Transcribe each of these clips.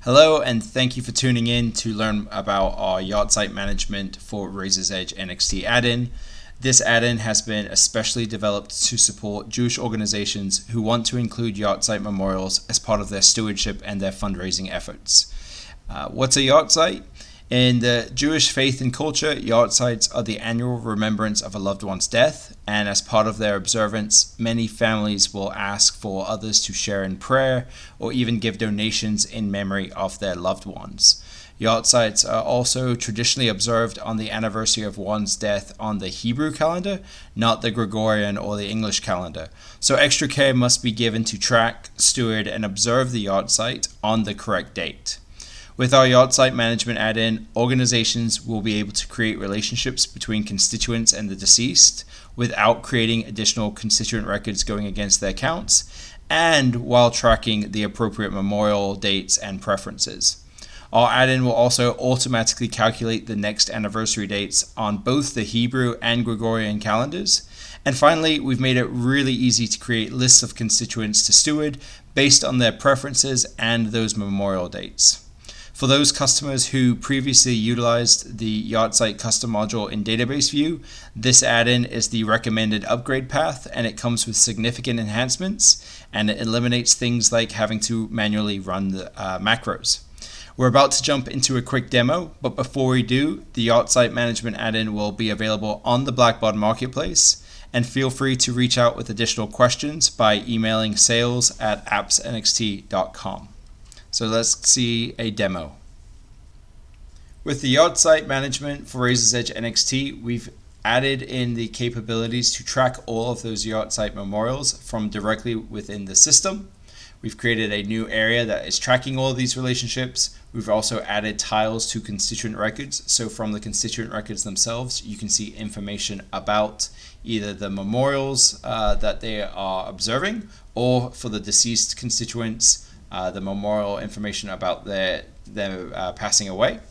Hello, and thank you for tuning in to learn about our Yahrzeit management for Razor's Edge NXT add-in. This add-in has been especially developed to support Jewish organizations who want to include Yahrzeit memorials as part of their stewardship and their fundraising efforts. What's a Yahrzeit? In the Jewish faith and culture, Yahrzeits are the annual remembrance of a loved one's death, and as part of their observance, many families will ask for others to share in prayer or even give donations in memory of their loved ones. Yahrzeits are also traditionally observed on the anniversary of one's death on the Hebrew calendar, not the Gregorian or the English calendar. So extra care must be given to track, steward, and observe the Yahrzeit on the correct date. With our Yahrzeit management add-in, organizations will be able to create relationships between constituents and the deceased without creating additional constituent records going against their counts, and while tracking the appropriate memorial dates and preferences. Our add-in will also automatically calculate the next anniversary dates on both the Hebrew and Gregorian calendars. And finally, we've made it really easy to create lists of constituents to steward based on their preferences and those memorial dates. For those customers who previously utilized the Yahrzeit custom module in database view, this add-in is the recommended upgrade path, and it comes with significant enhancements, and it eliminates things like having to manually run the macros. We're about to jump into a quick demo, but before we do, the Yahrzeit management add-in will be available on the Blackbaud marketplace, and feel free to reach out with additional questions by emailing sales@appsnxt.com. So let's see a demo. With the Yahrzeit management for Razor's Edge NXT, we've added in the capabilities to track all of those Yahrzeit memorials from directly within the system. We've created a new area that is tracking all of these relationships. We've also added tiles to constituent records. So from the constituent records themselves, you can see information about either the memorials that they are observing, or for the deceased constituents, the memorial information about their passing away.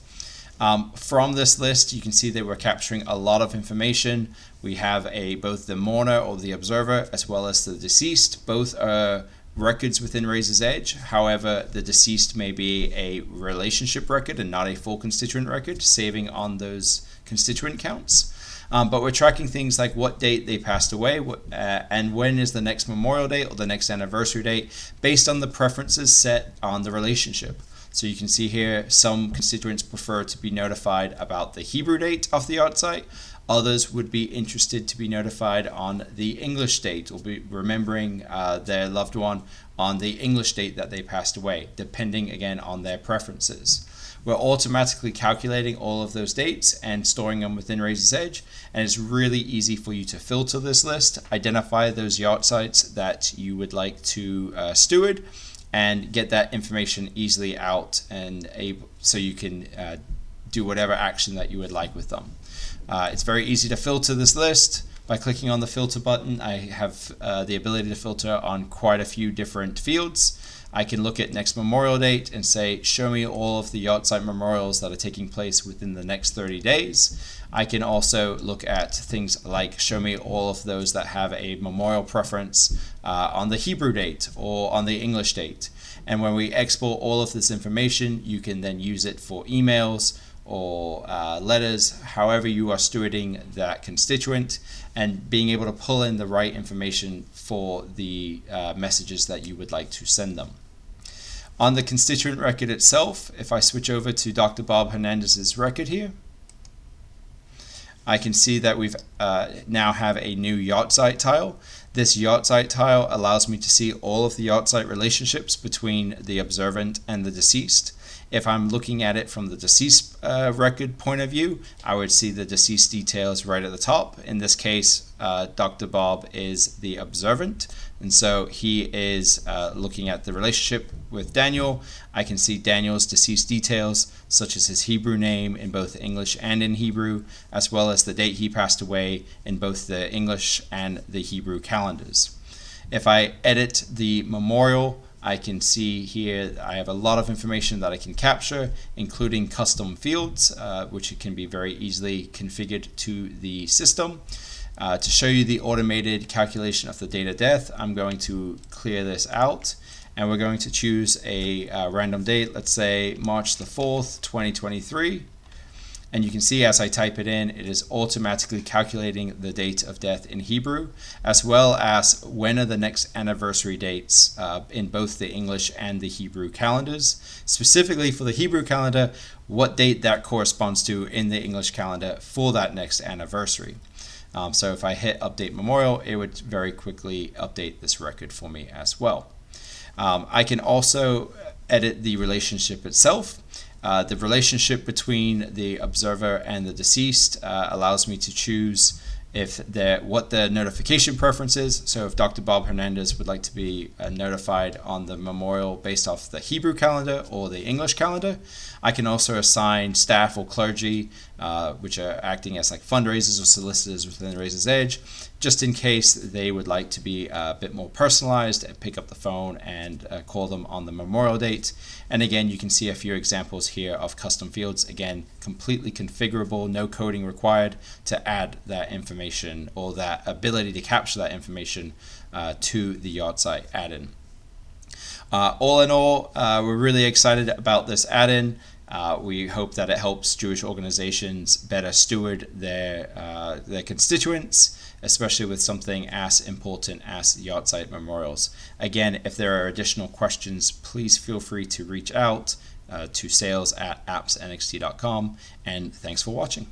From this list, you can see that we're capturing a lot of information. We have both the mourner or the observer as well as the deceased. Both are records within Razor's Edge. However, the deceased may be a relationship record and not a full constituent record, saving on those constituent counts. But we're tracking things like what date they passed away and when is the next memorial date or the next anniversary date based on the preferences set on the relationship. So you can see here some constituents prefer to be notified about the Hebrew date of the Yahrzeit. Others would be interested to be notified on the English date or be remembering their loved one on the English date that they passed away, depending again on their preferences. We're automatically calculating all of those dates and storing them within Razor's Edge, and it's really easy for you to filter this list, identify those Yahrzeits that you would like to steward, and get that information easily out and so you can do whatever action that you would like with them. It's very easy to filter this list. By clicking on the filter button, I have the ability to filter on quite a few different fields. I can look at next memorial date and say, show me all of the Yahrzeit memorials that are taking place within the next 30 days. I can also look at things like show me all of those that have a memorial preference on the Hebrew date or on the English date. And when we export all of this information, you can then use it for emails or letters, however you are stewarding that constituent, and being able to pull in the right information for the messages that you would like to send them. On the constituent record itself, if I switch over to Dr. Bob Hernandez's record here, I can see that we've now have a new Yahrzeit tile. This Yahrzeit tile allows me to see all of the Yahrzeit relationships between the observant and the deceased. If I'm looking at it from the deceased record point of view, I would see the deceased details right at the top. In this case, Dr. Bob is the observant, and so he is looking at the relationship with Daniel. I can see Daniel's deceased details, such as his Hebrew name in both English and in Hebrew, as well as the date he passed away in both the English and the Hebrew calendars. If I edit the memorial, I can see here I have a lot of information that I can capture, including custom fields, which can be very easily configured to the system. To show you the automated calculation of the date of death, I'm going to clear this out and we're going to choose a random date, let's say March the 4th, 2023. And you can see as I type it in, it is automatically calculating the date of death in Hebrew, as well as when are the next anniversary dates in both the English and the Hebrew calendars. Specifically for the Hebrew calendar, what date that corresponds to in the English calendar for that next anniversary. So if I hit Update Memorial, it would very quickly update this record for me as well. I can also edit the relationship itself. The relationship between the observer and the deceased allows me to choose what the notification preference is. So if Dr. Bob Hernandez would like to be notified on the memorial based off the Hebrew calendar or the English calendar, I can also assign staff or clergy, which are acting as like fundraisers or solicitors within Razor's Edge, just in case they would like to be a bit more personalized and pick up the phone and call them on the memorial date. And again, you can see a few examples here of custom fields, again, completely configurable, no coding required to add that information or that ability to capture that information to the Yahrzeit add-in. All in all, we're really excited about this add-in. We hope that it helps Jewish organizations better steward their constituents, especially with something as important as Yahrzeit memorials. Again, if there are additional questions, please feel free to reach out to sales@appsnxt.com, and thanks for watching.